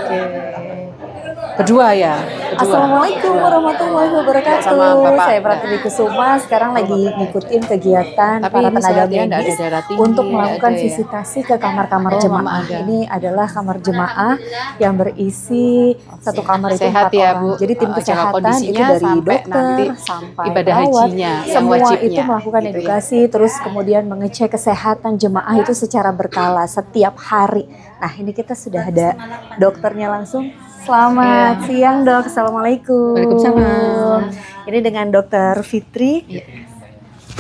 Oke. Berdua ya? Berdua. Assalamualaikum warahmatullahi wabarakatuh. Sama Bapak. Saya Pratiwi Kusuma. Sekarang lagi ngikutin kegiatan Tapi para ini tenaga saya lihat medis ada darah tinggi, untuk melakukan ada ya? visitasi ke kamar-kamar Oh, Mama jemaah. ada. Ini adalah kamar jemaah yang berisi satu kamar itu Sehat 4 ya, orang. Bu. Jadi tim Jaga kesehatan itu kondisinya dari sampai dokter nanti sampai ibadah perawat, hajinya, yang semua wajibnya, itu melakukan gitu ya. edukasi, terus kemudian mengecek kesehatan jemaah itu secara berkala setiap hari. Nah, ini kita sudah ada dokternya langsung. Selamat siang, Dok. Assalamualaikum. Waalaikumsalam. Ini dengan Dokter Fitri. Iya.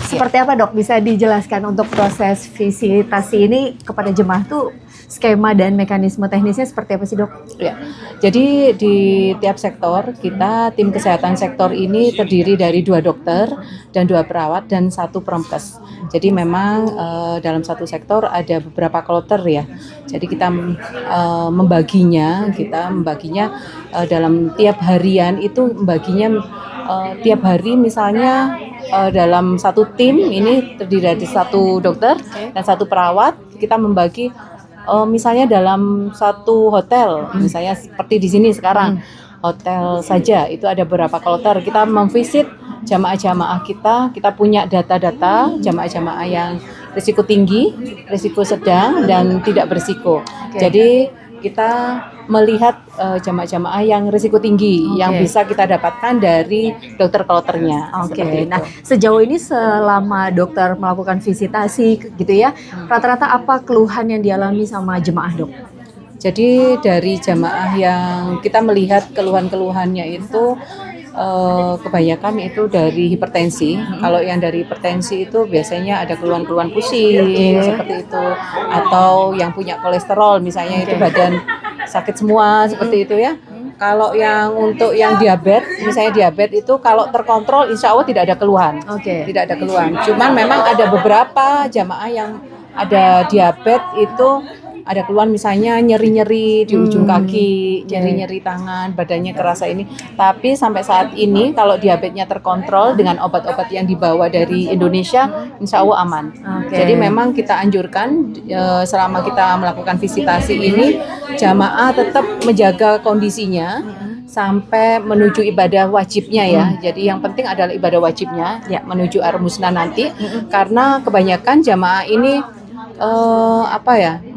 Seperti apa, Dok? Bisa dijelaskan untuk proses visitasi ini kepada jemaah tuh skema dan mekanisme teknisnya seperti apa sih, Dok? Ya, jadi di tiap sektor kita tim kesehatan sektor ini terdiri dari 2 dokter dan 2 perawat dan 1 promkes. Jadi memang dalam satu sektor ada beberapa kloter ya. Jadi kita membaginya dalam tiap harian itu membaginya tiap hari misalnya dalam satu tim ini terdiri dari 1 dokter dan 1 perawat. Kita membagi misalnya dalam satu hotel, misalnya seperti di sini sekarang, hotel saja itu ada beberapa kloter. Kita memvisit jamaah-jamaah kita punya data-data jamaah-jamaah yang risiko tinggi, risiko sedang, dan tidak berisiko. Jadi kita melihat jamaah-jamaah yang risiko tinggi yang bisa kita dapatkan dari dokter kloternya. Oke. Nah, sejauh ini selama dokter melakukan visitasi gitu ya, rata-rata apa keluhan yang dialami sama jemaah, Dok? Jadi dari jamaah yang kita melihat keluhan-keluhannya itu kebanyakan itu dari hipertensi. Kalau yang dari hipertensi itu biasanya ada keluhan-keluhan pusing seperti itu, atau yang punya kolesterol misalnya itu badan sakit semua seperti itu ya. Kalau yang untuk yang diabetes, misalnya diabetes itu kalau terkontrol insya Allah tidak ada keluhan. Tidak ada keluhan. Cuman memang ada beberapa jamaah yang ada diabetes itu ada keluhan misalnya nyeri-nyeri di ujung kaki, nyeri-nyeri tangan, badannya kerasa ini. Tapi sampai saat ini kalau diabetesnya terkontrol dengan obat-obat yang dibawa dari Indonesia, insya Allah aman. Jadi memang kita anjurkan selama kita melakukan visitasi ini, jamaah tetap menjaga kondisinya sampai menuju ibadah wajibnya ya. Jadi yang penting adalah ibadah wajibnya menuju Ar-Musna nanti, karena kebanyakan jamaah ini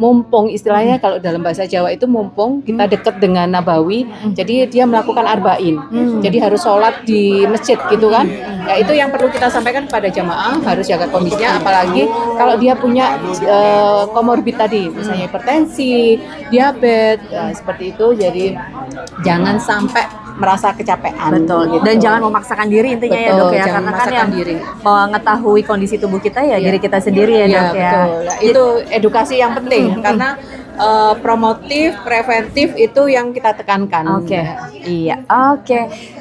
mumpung istilahnya kalau dalam bahasa Jawa itu mumpung kita dekat dengan Nabawi, jadi dia melakukan arba'in, jadi harus sholat di masjid gitu kan. Ya itu yang perlu kita sampaikan kepada jamaah, harus jaga kondisinya, apalagi kalau dia punya komorbid tadi, misalnya hipertensi, diabetes, seperti itu. Jadi jangan sampai merasa kecapean. Betul. Gitu. Dan jangan memaksakan diri intinya ya, Dok ya, karena kan yang mengetahui kondisi tubuh kita ya diri kita sendiri ya, Dok ya. Betul. Itu edukasi yang penting karena promotif, preventif itu yang kita tekankan. Iya.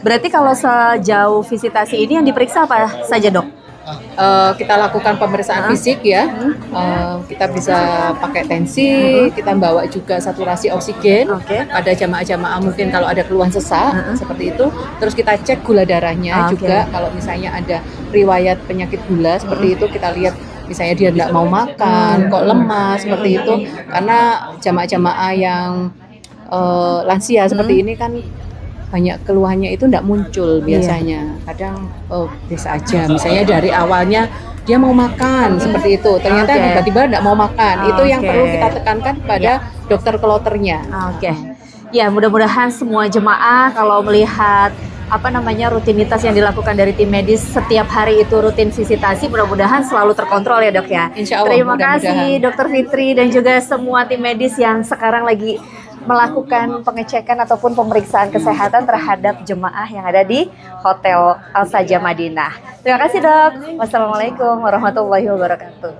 Berarti kalau sejauh visitasi ini yang diperiksa apa saja, Dok? Kita lakukan pemeriksaan fisik ya, kita bisa pakai tensi, kita bawa juga saturasi oksigen pada jamaah-jamaah mungkin kalau ada keluhan sesak seperti itu. Terus kita cek gula darahnya juga, kalau misalnya ada riwayat penyakit gula seperti itu kita lihat. Misalnya dia tidak mau makan, kok lemas seperti itu, karena jamaah-jamaah yang lansia seperti ini kan banyak keluhannya itu tidak muncul biasanya. Kadang biasa aja, misalnya dari awalnya dia mau makan seperti itu, ternyata tiba-tiba tidak mau makan. Itu yang perlu kita tekankan pada dokter kloternya. Ya, mudah-mudahan semua jemaah kalau melihat rutinitas yang dilakukan dari tim medis setiap hari itu rutin visitasi, mudah-mudahan selalu terkontrol ya, Dok ya. Insya Allah, terima kasih Dokter Fitri dan juga semua tim medis yang sekarang lagi melakukan pengecekan ataupun pemeriksaan kesehatan terhadap jemaah yang ada di Hotel Al-Sajah Madinah. Terima kasih, Dok. Wassalamualaikum warahmatullahi wabarakatuh.